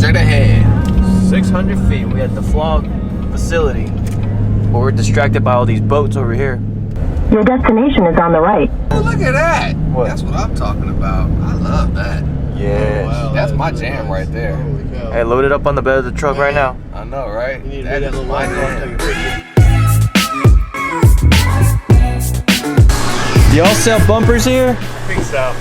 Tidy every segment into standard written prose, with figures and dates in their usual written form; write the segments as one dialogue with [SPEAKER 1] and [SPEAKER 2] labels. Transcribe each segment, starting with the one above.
[SPEAKER 1] Straight ahead.
[SPEAKER 2] 600 feet. We at the Flog facility. But we're distracted by all these boats over here.
[SPEAKER 3] Your destination is on the right.
[SPEAKER 1] Oh, look at that.
[SPEAKER 2] What?
[SPEAKER 1] That's what I'm talking about. I love that.
[SPEAKER 2] Yes.
[SPEAKER 1] Oh, wow, that's my jam right there.
[SPEAKER 2] Hey, load it up on the bed of the truck right now.
[SPEAKER 1] I know, right? That is my jam.
[SPEAKER 2] Y'all sell bumpers here?
[SPEAKER 4] I think so.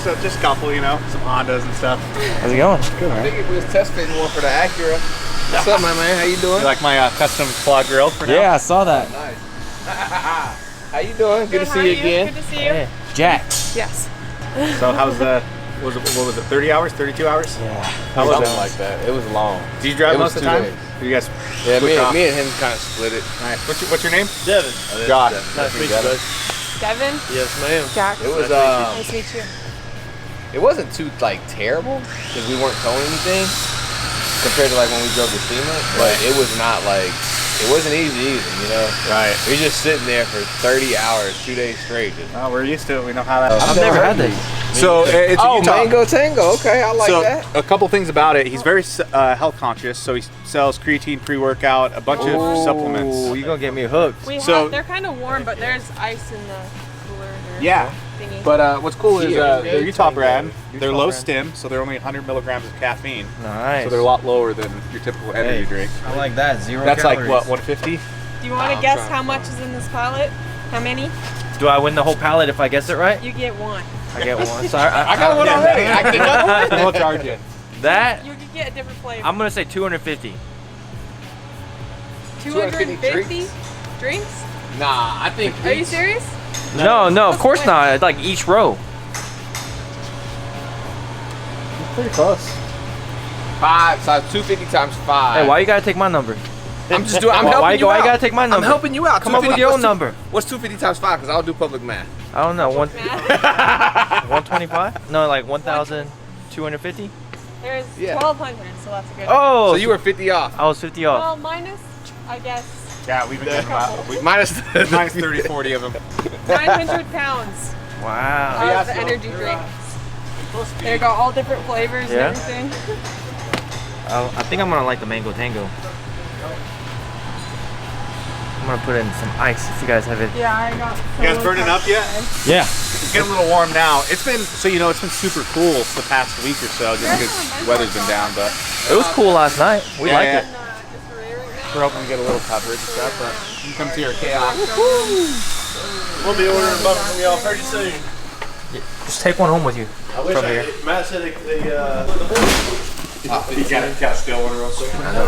[SPEAKER 4] So just a couple, you know, some Hondas and stuff.
[SPEAKER 2] How's it going?
[SPEAKER 4] Good,
[SPEAKER 1] I
[SPEAKER 4] man.
[SPEAKER 1] think we was test fitting one for the Acura. What's up, my man? How you doing?
[SPEAKER 4] You like my custom Flog grill for now?
[SPEAKER 2] Yeah, I saw that.
[SPEAKER 1] Nice. How you doing? Good to see you again.
[SPEAKER 5] Good to see you.
[SPEAKER 2] Hey, Jack.
[SPEAKER 5] Yes.
[SPEAKER 4] So how's the, what was it, 30 hours, 32 hours?
[SPEAKER 2] Yeah.
[SPEAKER 4] How was
[SPEAKER 1] Something
[SPEAKER 4] it?
[SPEAKER 1] like that. It was long.
[SPEAKER 4] Do you drive
[SPEAKER 1] It was
[SPEAKER 4] most of the
[SPEAKER 1] 2
[SPEAKER 4] time?
[SPEAKER 1] days.
[SPEAKER 4] Do you guys
[SPEAKER 1] Yeah,
[SPEAKER 4] switch off?
[SPEAKER 1] me and him kind of split it.
[SPEAKER 4] Nice. What's your name?
[SPEAKER 6] Devin.
[SPEAKER 1] Josh.
[SPEAKER 6] Nice to meet you, bud.
[SPEAKER 5] Devin.
[SPEAKER 6] Yes, ma'am.
[SPEAKER 5] Jack.
[SPEAKER 1] It was
[SPEAKER 5] Nice to meet you.
[SPEAKER 1] it wasn't too like terrible because we weren't towing anything compared to like when we drove the SEMA, but it was not like it wasn't easy either, you know.
[SPEAKER 4] Right.
[SPEAKER 1] We were just sitting there for 30 hours, 2 days straight. Just,
[SPEAKER 4] Oh, we're used to it. We know how that.
[SPEAKER 2] I've never had these.
[SPEAKER 4] So it's a Utah.
[SPEAKER 1] Mango Tango. Okay, I like
[SPEAKER 4] So
[SPEAKER 1] that.
[SPEAKER 4] a couple things about it. He's very health conscious. So he sells creatine, pre-workout, a bunch of supplements.
[SPEAKER 2] Ooh, you gonna get me hooked.
[SPEAKER 5] They're kind of warm, but there's ice in the cooler.
[SPEAKER 4] Yeah.
[SPEAKER 5] Thingy.
[SPEAKER 4] But what's cool is
[SPEAKER 1] Yeah,
[SPEAKER 4] they're Utah brand.
[SPEAKER 2] Utah
[SPEAKER 4] They're low
[SPEAKER 2] brand.
[SPEAKER 4] stim, so they're only 100 milligrams of caffeine.
[SPEAKER 2] Nice.
[SPEAKER 4] So they're a lot lower than your typical energy drink.
[SPEAKER 2] I like that. 0
[SPEAKER 4] That's
[SPEAKER 2] calories.
[SPEAKER 4] like what, 150?
[SPEAKER 5] Do you want to guess how much is in this pallet? How many?
[SPEAKER 2] Do I win the whole pallet if I guess it right?
[SPEAKER 5] You get one.
[SPEAKER 2] I get one. So I
[SPEAKER 1] got one already. I can get one.
[SPEAKER 4] We'll charge you.
[SPEAKER 2] That
[SPEAKER 5] You could get a different flavor.
[SPEAKER 2] I'm gonna say 250.
[SPEAKER 5] 250 drinks?
[SPEAKER 1] Nah, I think.
[SPEAKER 5] Are you serious?
[SPEAKER 2] No, of course not. It's like each row.
[SPEAKER 4] Pretty close.
[SPEAKER 1] 5, so 250 times 5.
[SPEAKER 2] Hey, why you gotta take my number?
[SPEAKER 1] I'm just doing. I'm
[SPEAKER 2] Why
[SPEAKER 1] helping you
[SPEAKER 2] why
[SPEAKER 1] out.
[SPEAKER 2] you gotta take my number?
[SPEAKER 1] I'm helping you out.
[SPEAKER 2] Come up with
[SPEAKER 1] 250
[SPEAKER 2] your own
[SPEAKER 1] what's
[SPEAKER 2] number.
[SPEAKER 1] What's 250 times 5? Because I'll do public math.
[SPEAKER 2] I don't know. 125? No, like 1,250.
[SPEAKER 5] There's
[SPEAKER 1] Yeah.
[SPEAKER 5] 1,200, so that's a good.
[SPEAKER 2] Oh,
[SPEAKER 1] So you were 50 off.
[SPEAKER 2] I was 50 off.
[SPEAKER 5] Well, minus, I guess,
[SPEAKER 4] Yeah, we've been getting about
[SPEAKER 1] Minus.
[SPEAKER 4] minus 30, 40 of them.
[SPEAKER 5] 900 pounds
[SPEAKER 2] Wow.
[SPEAKER 5] of energy drinks. They got all different flavors
[SPEAKER 2] Yeah?
[SPEAKER 5] and everything.
[SPEAKER 2] I think I'm gonna like the Mango Tango. I'm gonna put in some ice if you guys have it.
[SPEAKER 5] Yeah, I got.
[SPEAKER 4] You guys burning up yet?
[SPEAKER 2] Yeah.
[SPEAKER 4] It's getting a little warm now. It's been, so you know, it's been super cool the past week or so just because weather's been down, but
[SPEAKER 2] It was cool last night. We
[SPEAKER 4] Yeah,
[SPEAKER 2] liked
[SPEAKER 4] yeah.
[SPEAKER 2] it.
[SPEAKER 4] we're hoping to get a little coverage and stuff, but you come to your chaos.
[SPEAKER 6] We'll be ordering bumpers from y'all pretty soon.
[SPEAKER 2] Just take one home with you.
[SPEAKER 6] I wish
[SPEAKER 2] From here.
[SPEAKER 6] Matt said
[SPEAKER 4] You got still one real quick.
[SPEAKER 1] I know,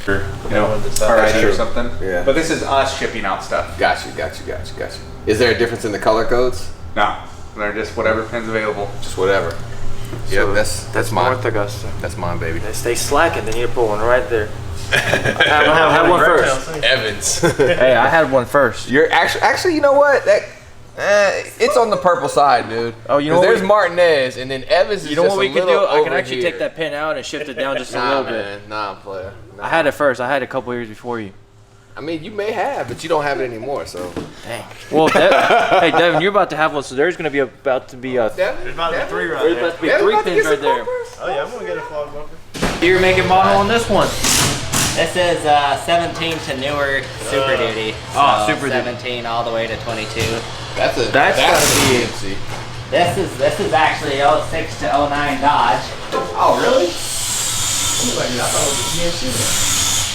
[SPEAKER 4] You know, RID or something.
[SPEAKER 1] Yeah.
[SPEAKER 4] But this is us shipping out stuff.
[SPEAKER 1] Got you. Is there a difference in the color codes?
[SPEAKER 4] No, they're just whatever pen's available.
[SPEAKER 1] Just whatever.
[SPEAKER 2] So
[SPEAKER 1] Yeah, that's mine.
[SPEAKER 2] North Augusta.
[SPEAKER 1] That's mine, baby.
[SPEAKER 2] They stay slacking, then you put one right there. I had one first.
[SPEAKER 1] Evans.
[SPEAKER 2] Hey, I had one first.
[SPEAKER 1] You're actually, you know what? That it's on the purple side, dude.
[SPEAKER 2] Oh, you know
[SPEAKER 1] 'Cause
[SPEAKER 2] what
[SPEAKER 1] there's Martinez, and then Evans is
[SPEAKER 2] You know
[SPEAKER 1] just
[SPEAKER 2] what we
[SPEAKER 1] a
[SPEAKER 2] can do?
[SPEAKER 1] little
[SPEAKER 2] I can
[SPEAKER 1] over
[SPEAKER 2] actually
[SPEAKER 1] here.
[SPEAKER 2] take that pin out and shift it down just a
[SPEAKER 1] Nah,
[SPEAKER 2] little bit.
[SPEAKER 1] man. Nah, player. Nah.
[SPEAKER 2] I had it first. I had it a couple years before you.
[SPEAKER 1] I mean, you may have, but you don't have it anymore. So.
[SPEAKER 2] Dang. Well, hey, Devin, you're about to have one, so there's going to be about to be a
[SPEAKER 6] There's about to be 3 right
[SPEAKER 2] there's
[SPEAKER 6] there.
[SPEAKER 2] about to be
[SPEAKER 1] Devin
[SPEAKER 2] 3
[SPEAKER 1] about to
[SPEAKER 2] pins
[SPEAKER 1] get
[SPEAKER 2] right
[SPEAKER 1] some
[SPEAKER 2] there.
[SPEAKER 1] bumpers?
[SPEAKER 6] Oh yeah, I'm gonna get a Flog bumper.
[SPEAKER 2] You're making model on this one.
[SPEAKER 7] This is 17 to newer Super Duty. So
[SPEAKER 2] Oh, Super Duty.
[SPEAKER 7] 17 all the way to 22.
[SPEAKER 1] That's
[SPEAKER 2] That's
[SPEAKER 1] gotta be
[SPEAKER 2] GMC.
[SPEAKER 7] This is actually 06 to 09 Dodge.
[SPEAKER 1] Oh, really?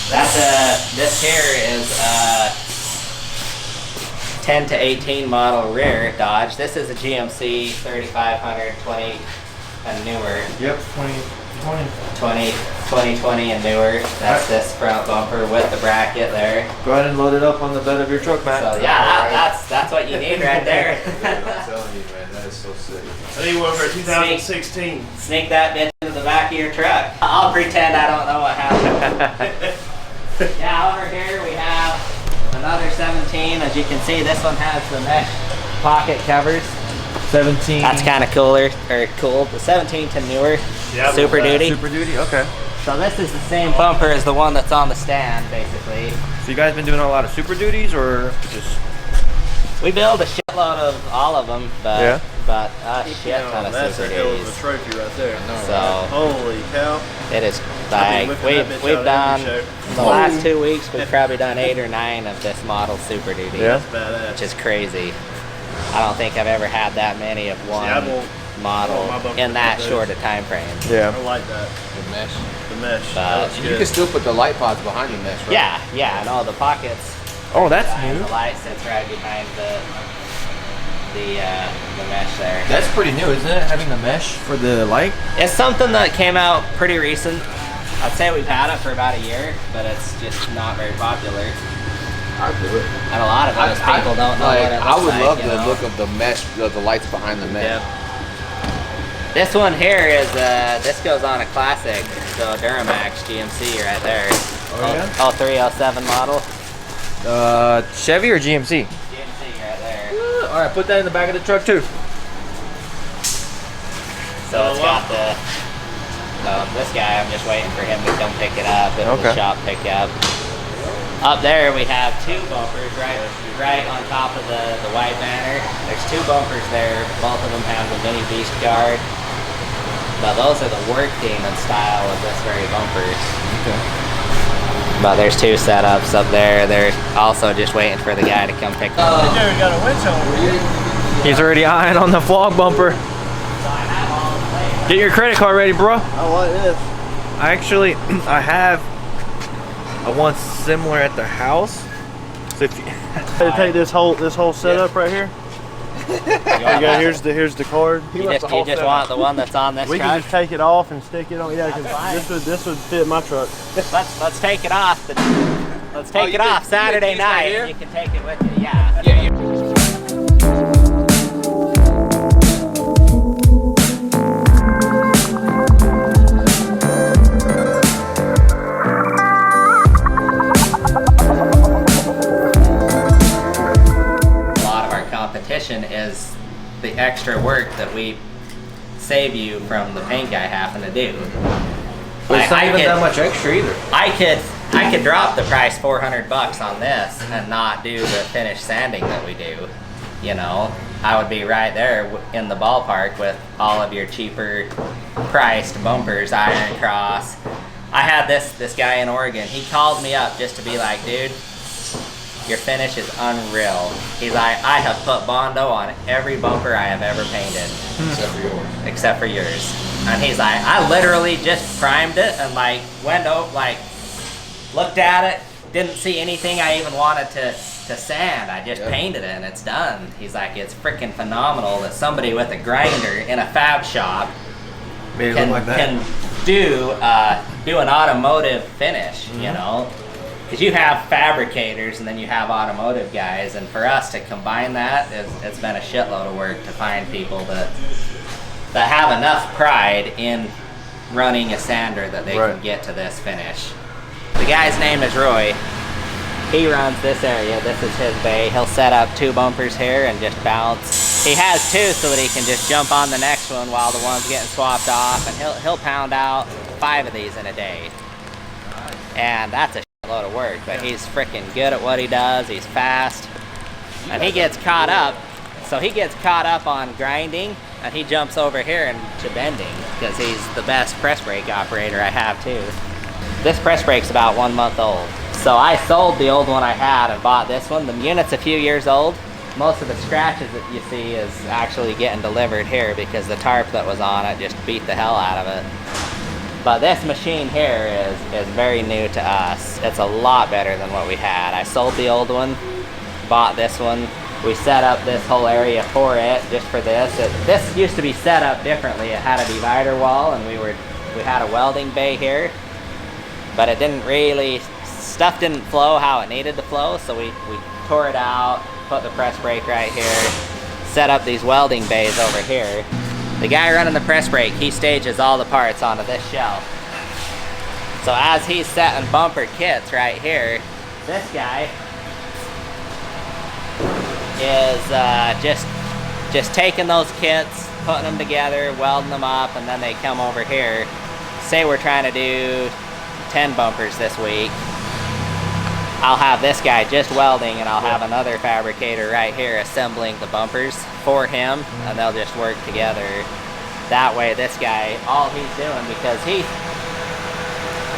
[SPEAKER 7] That's this here is 10 to 18 model rear Dodge. This is a GMC 3500 20 and newer.
[SPEAKER 2] Yep,
[SPEAKER 7] 2020 and newer. That's this front bumper with the bracket there.
[SPEAKER 2] Go ahead and load it up on the bed of your truck, Matt.
[SPEAKER 7] So yeah, that's what you need right there.
[SPEAKER 1] I'm telling you, man, that is so sick.
[SPEAKER 6] I need one for 2016.
[SPEAKER 7] Sneak that bitch into the back of your truck. I'll pretend I don't know what happened. Yeah, over here we have another 17. As you can see, this one has the mesh pocket covers.
[SPEAKER 2] 17.
[SPEAKER 7] That's kind of cooler, or cool. The 17 to newer Super Duty.
[SPEAKER 2] Super Duty, okay.
[SPEAKER 7] So this is the same bumper as the one that's on the stand, basically.
[SPEAKER 2] So you guys been doing a lot of Super Duties, or just
[SPEAKER 7] We build a shitload of all of them, but
[SPEAKER 6] Yeah.
[SPEAKER 7] but a shit ton of
[SPEAKER 6] That's
[SPEAKER 7] Super
[SPEAKER 6] a hell of a
[SPEAKER 7] Duties.
[SPEAKER 6] trophy right there.
[SPEAKER 7] So
[SPEAKER 6] Holy cow.
[SPEAKER 7] it is
[SPEAKER 6] I'll be
[SPEAKER 7] like
[SPEAKER 6] whipping that bitch
[SPEAKER 7] we've
[SPEAKER 6] out
[SPEAKER 7] done
[SPEAKER 6] every show.
[SPEAKER 7] the last 2 weeks. We've probably done 8 or 9 of this model Super Duty.
[SPEAKER 6] That's badass.
[SPEAKER 7] Which is crazy. I don't think I've ever had that many of one
[SPEAKER 6] I won't-
[SPEAKER 7] model
[SPEAKER 6] my bumper
[SPEAKER 7] in that
[SPEAKER 6] with
[SPEAKER 7] short
[SPEAKER 6] those.
[SPEAKER 7] a time frame.
[SPEAKER 6] I like that.
[SPEAKER 1] The mesh.
[SPEAKER 6] The mesh.
[SPEAKER 7] But
[SPEAKER 6] That looks
[SPEAKER 1] You
[SPEAKER 6] good.
[SPEAKER 1] can still put the light pods behind the mesh, right?
[SPEAKER 7] Yeah, and all the pockets.
[SPEAKER 2] Oh, that's
[SPEAKER 7] And
[SPEAKER 2] new.
[SPEAKER 7] the light sits right behind the mesh there.
[SPEAKER 2] That's pretty new, isn't it? Having the mesh for the light.
[SPEAKER 7] It's something that came out pretty recent. I'd say we've had it for about a year, but it's just not very popular.
[SPEAKER 1] I'd do it.
[SPEAKER 7] And a lot of those people don't know
[SPEAKER 1] like,
[SPEAKER 7] what it looks
[SPEAKER 1] I would
[SPEAKER 7] like,
[SPEAKER 1] love
[SPEAKER 7] you
[SPEAKER 1] the
[SPEAKER 7] know?
[SPEAKER 1] look of the mesh, the lights behind the mesh.
[SPEAKER 7] Yeah. This one here is, this goes on a classic, so Duramax GMC right there.
[SPEAKER 2] Oh, yeah?
[SPEAKER 7] 0307 model.
[SPEAKER 2] Chevy or GMC?
[SPEAKER 7] GMC right there.
[SPEAKER 2] All right, put that in the back of the truck too.
[SPEAKER 7] So it's got the, this guy, I'm just waiting for him to come pick it up. It was
[SPEAKER 2] Okay.
[SPEAKER 7] a shop pickup. Up there we have 2 bumpers right on top of the white banner. There's 2 bumpers there. Both of them have the mini beast guard. But those are the work demon style of this very bumper.
[SPEAKER 2] Okay.
[SPEAKER 7] But there's 2 setups up there. They're also just waiting for the guy to come pick them up.
[SPEAKER 6] Dude, got a winch on.
[SPEAKER 2] He's already eyeing on the Flog bumper.
[SPEAKER 7] So I have all the plates.
[SPEAKER 2] Get your credit card ready, bro.
[SPEAKER 6] I like this.
[SPEAKER 2] Actually, I have a one similar at the house. So if you,
[SPEAKER 6] Hey, take this whole setup right here. There you go. Here's the card.
[SPEAKER 7] You just want the one that's on this
[SPEAKER 6] We can
[SPEAKER 7] truck?
[SPEAKER 6] just take it off and stick it on. Yeah,
[SPEAKER 7] That's fine.
[SPEAKER 6] because this would fit my truck.
[SPEAKER 7] Let's take it off. Let's take it off Saturday night. And you can take it with you. Yeah. A lot of our competition is the extra work that we save you from the paint guy having to do.
[SPEAKER 2] but it's not
[SPEAKER 7] I
[SPEAKER 2] even
[SPEAKER 7] could-
[SPEAKER 2] that much extra either.
[SPEAKER 7] I could drop the price $400 on this and not do the finish sanding that we do. You know, I would be right there in the ballpark with all of your cheaper priced bumpers, Iron Cross. I had this guy in Oregon. He called me up just to be like, dude, your finish is unreal. He's like, I have put Bondo on every bumper I have ever painted.
[SPEAKER 1] Except for yours.
[SPEAKER 7] Except for yours. And he's like, I literally just primed it and like went over, like looked at it, didn't see anything I even wanted to sand. I just painted it and it's done. He's like, it's freaking phenomenal that somebody with a grinder in a fab shop can do an automotive finish, you know? Because you have fabricators and then you have automotive guys, and for us to combine that, it's been a shitload of work to find people that have enough pride in running a sander that they can get to this finish. The guy's name is Roy. He runs this area. This is his bay. He'll set up 2 bumpers here and just bounce. He has 2 so that he can just jump on the next one while the one's getting swapped off, and he'll pound out 5 of these in a day. And that's a load of work, but he's freaking good at what he does. He's fast, and he gets caught up. So he gets caught up on grinding, and he jumps over here into bending because he's the best press brake operator I have too. This press brake's about 1 month old. So I sold the old one I had and bought this one. The unit's a few years old. Most of the scratches that you see is actually getting delivered here because the tarp that was on it just beat the hell out of it. But this machine here is very new to us. It's a lot better than what we had. I sold the old one, bought this one. We set up this whole area for it, just for this. This used to be set up differently. It had a divider wall, and we had a welding bay here, but it didn't really, stuff didn't flow how it needed to flow, so we tore it out, put the press brake right here, set up these welding bays over here. The guy running the press brake, he stages all the parts onto this shelf. So as he's setting bumper kits right here, this guy is just taking those kits, putting them together, welding them up, and then they come over here. Say we're trying to do 10 bumpers this week. I'll have this guy just welding, and I'll have another fabricator right here assembling the bumpers for him, and they'll just work together. That way this guy, all he's doing, because he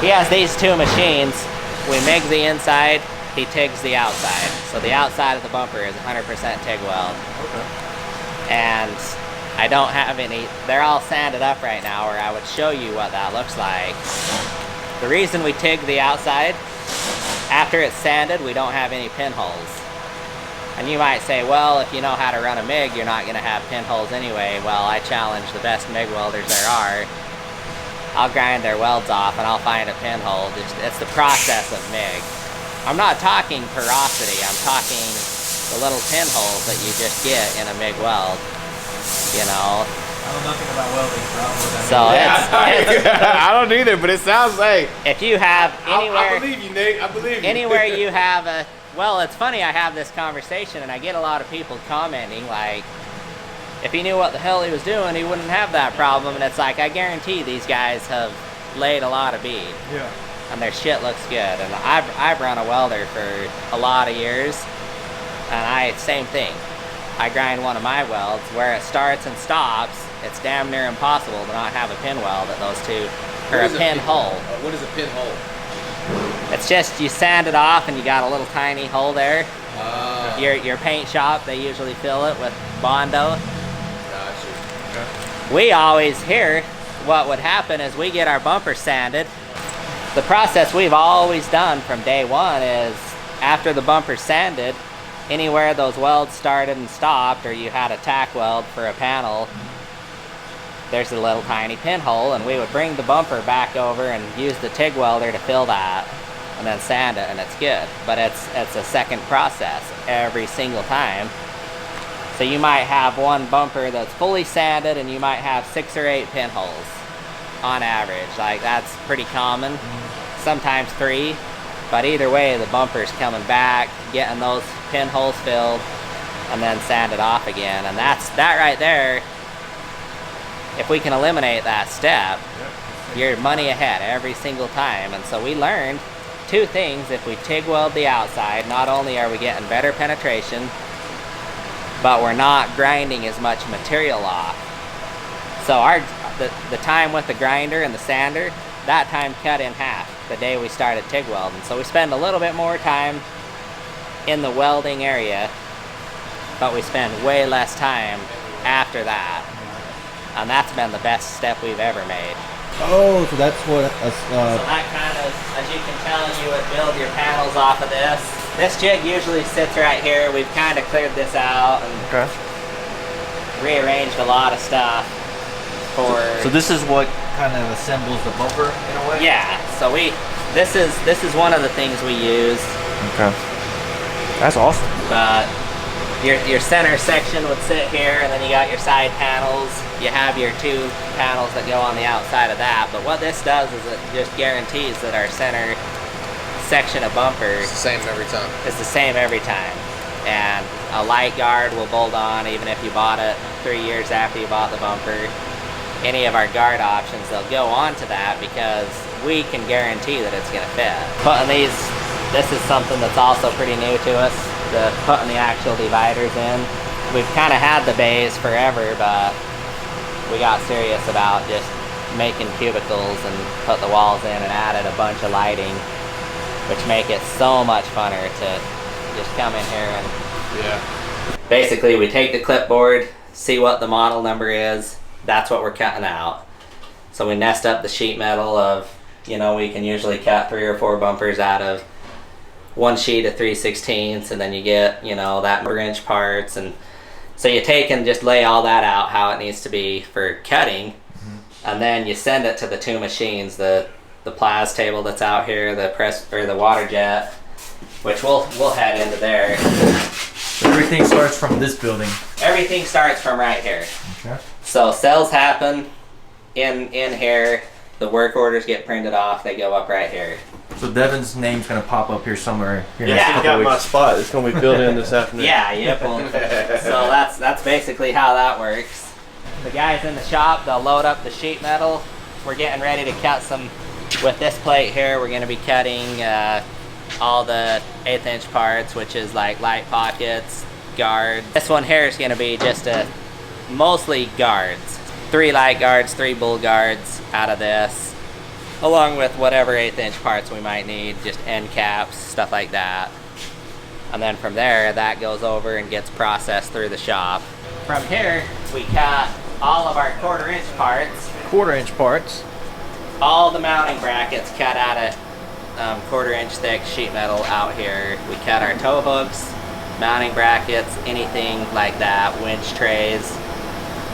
[SPEAKER 7] has these two machines, we MIG the inside, he TIGs the outside. So the outside of the bumper is 100% TIG weld.
[SPEAKER 6] Okay.
[SPEAKER 7] And I don't have any, they're all sanded up right now, or I would show you what that looks like. The reason we TIG the outside, after it's sanded, we don't have any pinholes. And you might say, well, if you know how to run a MIG, you're not going to have pinholes anyway. Well, I challenge the best MIG welders there are. I'll grind their welds off and I'll find a pinhole. It's the process of MIG. I'm not talking porosity, I'm talking the little pinholes that you just get in a MIG weld, you know.
[SPEAKER 2] I know nothing about welding, so I don't know what that
[SPEAKER 7] So it's
[SPEAKER 1] I don't either, but it sounds like
[SPEAKER 7] if you have anywhere,
[SPEAKER 1] I believe you, Nick. I believe you.
[SPEAKER 7] anywhere you have a, well, it's funny, I have this conversation and I get a lot of people commenting like, if he knew what the hell he was doing, he wouldn't have that problem. And it's like, I guarantee these guys have laid a lot of bead.
[SPEAKER 6] Yeah.
[SPEAKER 7] And their shit looks good. And I've run a welder for a lot of years, and same thing. I grind one of my welds where it starts and stops. It's damn near impossible to not have a pin weld at those two, or a pinhole.
[SPEAKER 1] What is a pinhole?
[SPEAKER 7] It's just you sand it off and you got a little tiny hole there. Your paint shop, they usually fill it with Bondo.
[SPEAKER 1] Gotcha.
[SPEAKER 7] We always hear what would happen is we get our bumper sanded. The process we've always done from day one is after the bumper's sanded, anywhere those welds started and stopped, or you had a tack weld for a panel, there's a little tiny pinhole, and we would bring the bumper back over and use the TIG welder to fill that and then sand it, and it's good. But it's a second process every single time. So you might have one bumper that's fully sanded and you might have 6 or 8 pinholes on average. Like, that's pretty common. Sometimes 3, but either way the bumper's coming back, getting those pinholes filled, and then sanded off again. And that right there, if we can eliminate that step, you're money ahead every single time. And so we learned 2 things. If we TIG weld the outside, not only are we getting better penetration, but we're not grinding as much material off. So the time with the grinder and the sander, that time cut in half the day we started TIG welding. So we spend a little bit more time in the welding area, but we spend way less time after that. And that's been the best step we've ever made.
[SPEAKER 2] Oh, so that's what
[SPEAKER 7] So that kind of, as you can tell, you would build your panels off of this. This jig usually sits right here. We've kind of cleared this out and rearranged a lot of stuff for.
[SPEAKER 2] So this is what kind of assembles the bumper in a way.
[SPEAKER 7] Yeah. So this is one of the things we use.
[SPEAKER 2] Okay. That's awesome.
[SPEAKER 7] But your center section would sit here, and then you got your side panels. You have your 2 panels that go on the outside of that. But what this does is it just guarantees that our center section of bumper
[SPEAKER 1] It's the same every time.
[SPEAKER 7] is the same every time. And a light guard will bolt on even if you bought it 3 years after you bought the bumper. Any of our guard options, they'll go on to that because we can guarantee that it's going to fit. Putting these, this is something that's also pretty new to us, putting the actual dividers in. We've kind of had the bays forever, but we got serious about just making cubicles and put the walls in and added a bunch of lighting, which make it so much funner to just come in here and basically we take the clipboard, see what the model number is, that's what we're cutting out. So we nest up the sheet metal of, you know, we can usually cut 3 or 4 bumpers out of one sheet of 3/16, and then you get, you know, that 1/inch parts, and so you take and just lay all that out how it needs to be for cutting, and then you send it to the 2 machines, the plas table that's out here, the press or the water jet, which we'll head into there.
[SPEAKER 2] So everything starts from this building.
[SPEAKER 7] Everything starts from right here.
[SPEAKER 2] Okay.
[SPEAKER 7] So sales happen in here, the work orders get printed off, they go up right here.
[SPEAKER 2] So Devin's name's gonna pop up here somewhere. Here
[SPEAKER 7] Yeah.
[SPEAKER 2] next
[SPEAKER 6] I
[SPEAKER 2] couple
[SPEAKER 6] got my
[SPEAKER 2] weeks.
[SPEAKER 6] spot. It's gonna be filled in this afternoon.
[SPEAKER 7] Yeah, yep. So that's basically how that works. The guys in the shop, they'll load up the sheet metal. We're getting ready to cut some, with this plate here, we're gonna be cutting all the 1/8 inch parts, which is like light pockets, guards. This one here is gonna be just mostly guards. 3 light guards, 3 bull guards out of this, along with whatever 1/8 inch parts we might need, just end caps, stuff like that. And then from there, that goes over and gets processed through the shop. From here, we cut all of our 1/4 inch parts.
[SPEAKER 2] 1/4 inch parts.
[SPEAKER 7] All the mounting brackets cut out of 1/4 inch thick sheet metal out here. We cut our tow hooks, mounting brackets, anything like that, winch trays.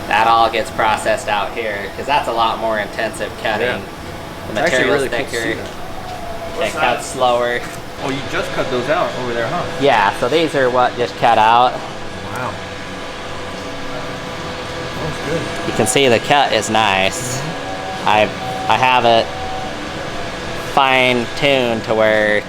[SPEAKER 7] That all gets processed out here because that's a lot more intensive cutting.
[SPEAKER 2] Yeah.
[SPEAKER 7] The material's
[SPEAKER 2] Really cool to see
[SPEAKER 7] thicker.
[SPEAKER 2] that.
[SPEAKER 7] It cuts slower.
[SPEAKER 2] Oh, you just cut those out over there, huh?
[SPEAKER 7] Yeah, so these are what just cut out.
[SPEAKER 2] Wow. That's good.
[SPEAKER 7] You can see the cut is nice. I have it fine-tuned to where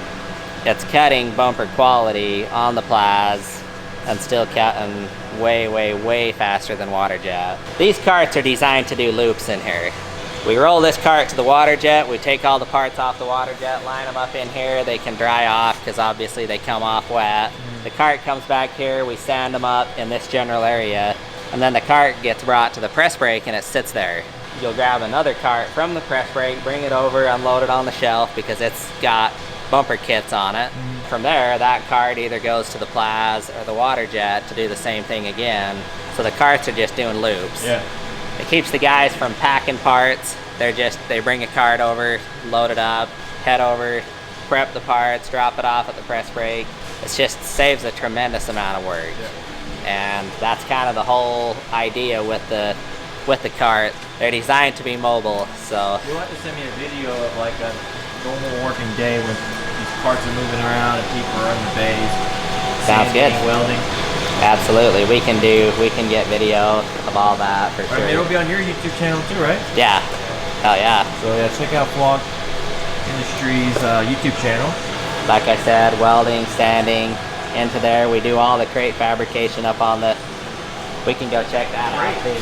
[SPEAKER 7] it's cutting bumper quality on the plas and still cutting way, way, way faster than water jet. These carts are designed to do loops in here. We roll this cart to the water jet, we take all the parts off the water jet, line them up in here, they can dry off because obviously they come off wet. The cart comes back here, we sand them up in this general area, and then the cart gets brought to the press brake and it sits there. You'll grab another cart from the press brake, bring it over, unload it on the shelf because it's got bumper kits on it. From there, that cart either goes to the plas or the water jet to do the same thing again. So the carts are just doing loops.
[SPEAKER 2] Yeah.
[SPEAKER 7] It keeps the guys from packing parts. They bring a cart over, load it up, head over, prep the parts, drop it off at the press brake. It just saves a tremendous amount of work. Yeah. And that's kind of the whole idea with the cart. They're designed to be mobile, so.
[SPEAKER 2] You'll have to send me a video of like a normal working day when these parts are moving around and people are in the bays.
[SPEAKER 7] Sounds good.
[SPEAKER 2] Welding.
[SPEAKER 7] Absolutely, we can get video of all that for sure.
[SPEAKER 2] Right, it'll be on your YouTube channel too, right?
[SPEAKER 7] Yeah. Hell yeah.
[SPEAKER 2] So yeah, check out Flog Industries YouTube channel.
[SPEAKER 7] Like I said, welding, sanding, into there. We do all the crate fabrication up on the. We can go check that out too.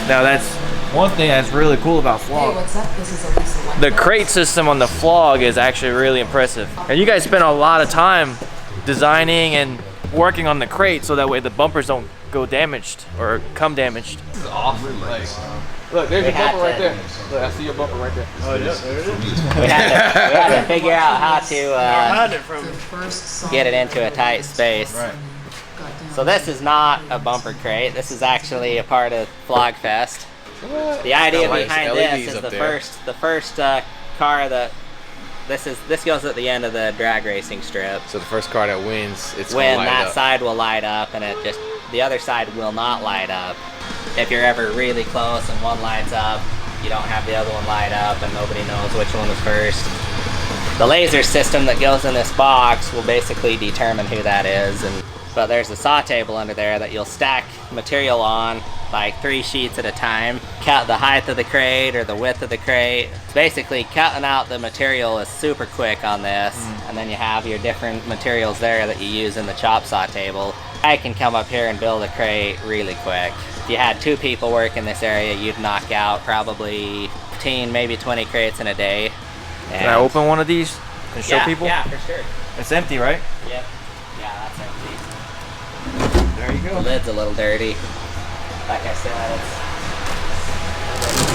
[SPEAKER 2] Now that's one thing that's really cool about Flog.
[SPEAKER 5] Hey, what's up? This is Elisa.
[SPEAKER 2] The crate system on the Flog is actually really impressive. And you guys spend a lot of time designing and working on the crate so that way the bumpers don't go damaged or come damaged.
[SPEAKER 1] This is awesome. Like, look, there's your bumper right there. Look, I see your bumper right there.
[SPEAKER 6] Oh, yeah, there it is.
[SPEAKER 7] We had to figure out how to get it into a tight space.
[SPEAKER 6] Right.
[SPEAKER 7] So this is not a bumper crate. This is actually a part of Flog Fest. The idea behind this is the first car that this goes at the end of the drag racing strip.
[SPEAKER 1] So the first car that wins, it's
[SPEAKER 7] when
[SPEAKER 1] gonna light
[SPEAKER 7] that
[SPEAKER 1] up.
[SPEAKER 7] side will light up and the other side will not light up. If you're ever really close and one lights up, you don't have the other one light up and nobody knows which one was first. The laser system that goes in this box will basically determine who that is. But there's a saw table under there that you'll stack material on, like 3 sheets at a time. Cut the height of the crate or the width of the crate. Basically, cutting out the material is super quick on this, and then you have your different materials there that you use in the chop saw table. I can come up here and build a crate really quick. If you had 2 people work in this area, you'd knock out probably 15, maybe 20 crates in a day.
[SPEAKER 2] Can I open one of these and show people?
[SPEAKER 7] Yeah, for sure.
[SPEAKER 2] It's empty, right?
[SPEAKER 7] Yep. Yeah, that's empty.
[SPEAKER 2] There you
[SPEAKER 7] The
[SPEAKER 2] go.
[SPEAKER 7] lid's a little dirty. Like I said,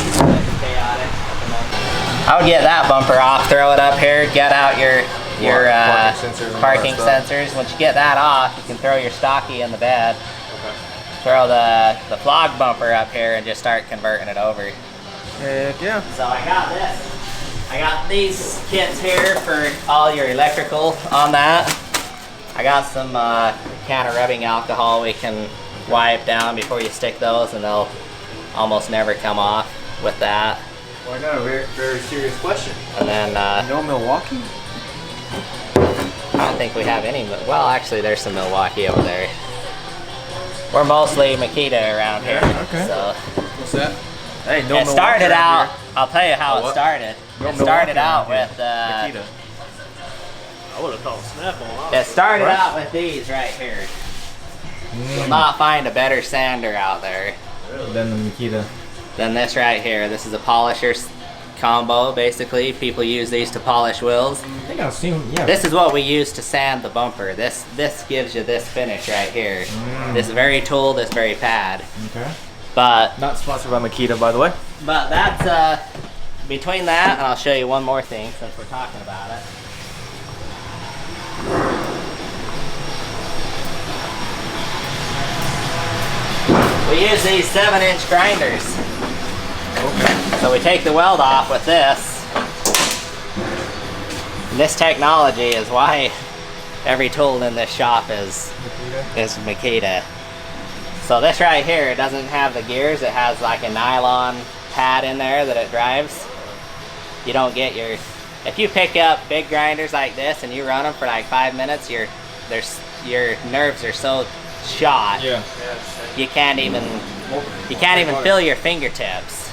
[SPEAKER 7] it's a bit chaotic at the moment. I would get that bumper off, throw it up here, get out your
[SPEAKER 1] parking sensors and all
[SPEAKER 7] parking
[SPEAKER 1] that stuff.
[SPEAKER 7] sensors. Once you get that off, you can throw your stocky in the bed. Throw the Flog bumper up here and just start converting it over.
[SPEAKER 2] Heck yeah.
[SPEAKER 7] So I got this. I got these kits here for all your electrical on that. I got some can of rubbing alcohol we can wipe down before you stick those, and they'll almost never come off with that.
[SPEAKER 6] Well, I got a very, very serious question.
[SPEAKER 7] And then
[SPEAKER 6] No Milwaukee?
[SPEAKER 7] I don't think we have any. Well, actually, there's some Milwaukee over there. We're mostly Makita around here.
[SPEAKER 6] okay.
[SPEAKER 7] So
[SPEAKER 1] What's that?
[SPEAKER 2] Hey, no
[SPEAKER 7] it started
[SPEAKER 2] Milwaukee
[SPEAKER 7] out.
[SPEAKER 2] around
[SPEAKER 7] I'll tell you how it
[SPEAKER 1] what?
[SPEAKER 7] started.
[SPEAKER 6] No
[SPEAKER 7] It started
[SPEAKER 6] Milwaukee
[SPEAKER 7] out
[SPEAKER 6] around
[SPEAKER 7] with.
[SPEAKER 6] Makita. I would have called Snap-on.
[SPEAKER 7] It started out with these right here. You'll not find a better sander out there
[SPEAKER 2] here. Then the Makita.
[SPEAKER 7] than this right here. This is a polisher combo, basically. People use these to polish wheels.
[SPEAKER 2] I think I've seen, yeah.
[SPEAKER 7] This is what we use to sand the bumper. This gives you this finish right here. This very tool, this very pad.
[SPEAKER 2] Okay.
[SPEAKER 7] But
[SPEAKER 2] Not sponsored by Makita, by the way.
[SPEAKER 7] But that's, between that, and I'll show you one more thing since we're talking about it. We use these 7-inch grinders.
[SPEAKER 2] Okay.
[SPEAKER 7] So we take the weld off with this. And this technology is why every tool in this shop is Makita. So this right here, it doesn't have the gears. It has like a nylon pad in there that it drives. You don't get your... If you pick up big grinders like this and you run them for like 5 minutes, your nerves are so shot.
[SPEAKER 2] Yeah.
[SPEAKER 7] You can't even feel your fingertips.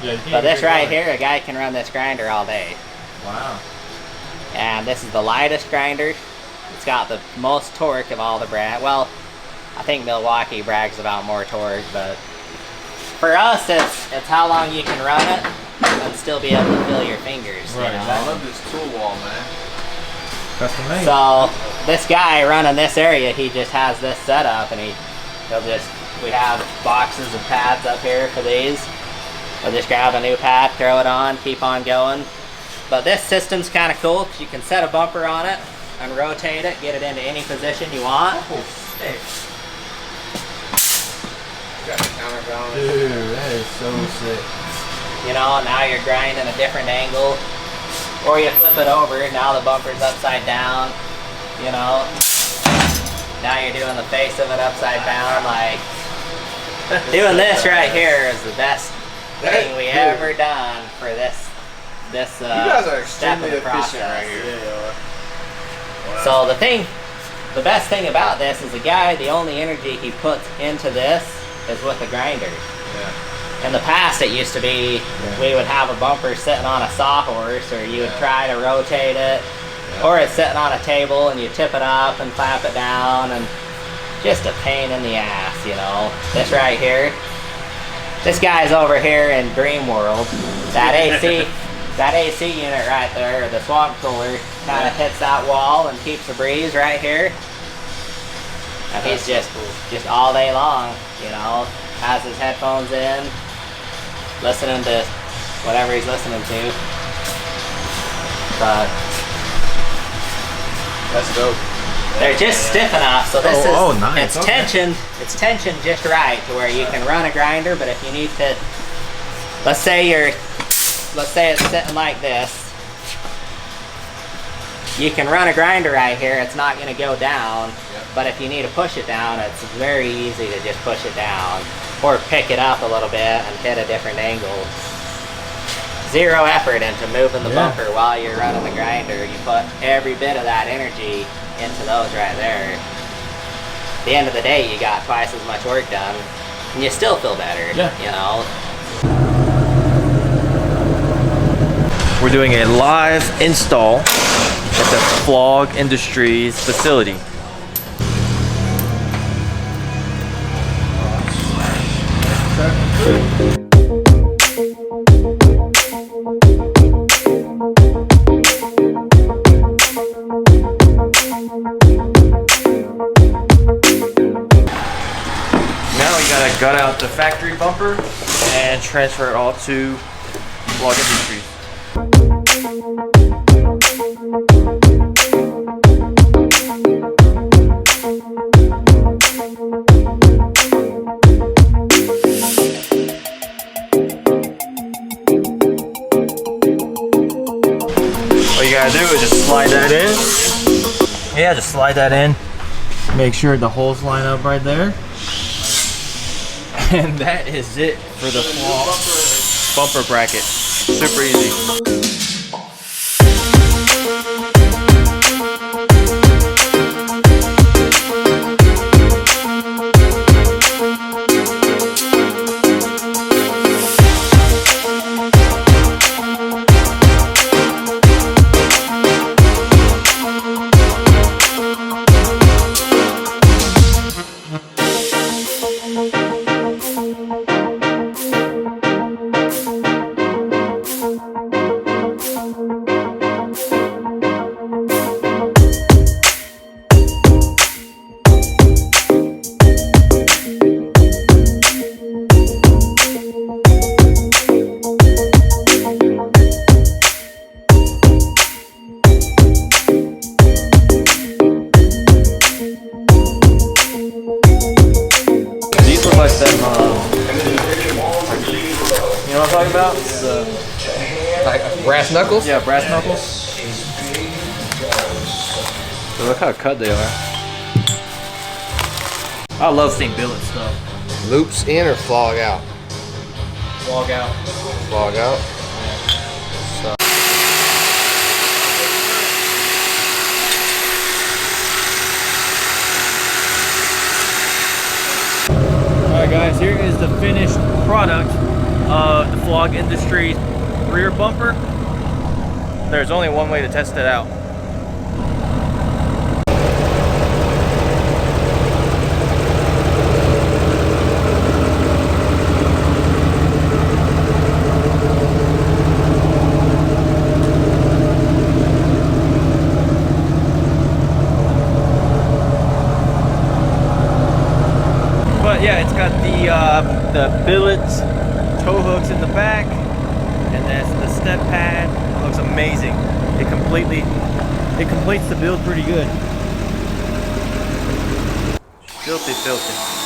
[SPEAKER 2] Yeah,
[SPEAKER 7] But this right here, a guy can run this grinder all day.
[SPEAKER 2] Wow.
[SPEAKER 7] And this is the lightest grinder. It's got the most torque of all the brand. Well, I think Milwaukee brags about more torque, but for us, it's how long you can run it and still be able to feel your fingers.
[SPEAKER 2] Right.
[SPEAKER 7] You know?
[SPEAKER 1] I love this tool wall, man.
[SPEAKER 2] Custom made.
[SPEAKER 7] So this guy running this area, he just has this setup, and we have boxes of pads up here for these. We'll just grab a new pad, throw it on, keep on going. But this system's kind of cool because you can set a bumper on it and rotate it, get it into any position you want.
[SPEAKER 1] Got the counterbalance.
[SPEAKER 2] Dude, that is so sick.
[SPEAKER 7] You know, now you're grinding a different angle. Or you flip it over, now the bumper's upside down, you know. Now you're doing the face of it upside down, like, doing this right here is the best thing we ever done for this
[SPEAKER 1] You guys are
[SPEAKER 7] step
[SPEAKER 1] extremely
[SPEAKER 7] of the
[SPEAKER 1] efficient
[SPEAKER 7] process.
[SPEAKER 1] right here.
[SPEAKER 7] So the best thing about this is the only energy he puts into this is with the grinder.
[SPEAKER 1] Yeah.
[SPEAKER 7] In the past, it used to be we would have a bumper sitting on a sawhorse, or you would try to rotate it, or it's sitting on a table and you tip it up and clap it down, and just a pain in the ass, you know. This right here, this guy's over here in Dream World. That AC unit right there, the swamp cooler, kind of hits that wall and keeps the breeze right here. And he's just all day long, you know, has his headphones in, listening to whatever he's listening to. But
[SPEAKER 1] That's dope.
[SPEAKER 7] they're just stiff enough, so this is
[SPEAKER 2] nice.
[SPEAKER 7] it's tension. It's tension just right to where you can run a grinder. But if you need to, let's say it's sitting like this, you can run a grinder right here. It's not going to go down. But if you need to push it down, it's very easy to just push it down or pick it up a little bit and hit a different angle. Zero effort into moving the bumper while you're running the grinder. You put every bit of that energy into those right there. At the end of the day, you got twice as much work done, and you still feel better, you know?
[SPEAKER 2] We're doing a live install at the Flog Industries facility. Now we gotta gut out the factory bumper and transfer it all to Flog Industries. All you gotta do is just slide that in. Yeah, just slide that in. Make sure the holes line up right there. And that is it for the bumper bracket. Super easy. You know what I'm talking about?
[SPEAKER 1] Like brass knuckles?
[SPEAKER 2] Yeah, brass knuckles. So look how cut they are. I love seeing billet stuff.
[SPEAKER 1] Loops in or flog out?
[SPEAKER 2] Flog out.
[SPEAKER 1] Flog out.
[SPEAKER 2] Alright guys, here is the finished product of the Flog Industries rear bumper. There's only one way to test it out. But yeah, it's got the billets, tow hooks in the back, and that's the step pad. It looks amazing. It completes the build pretty good. Filthy, filthy.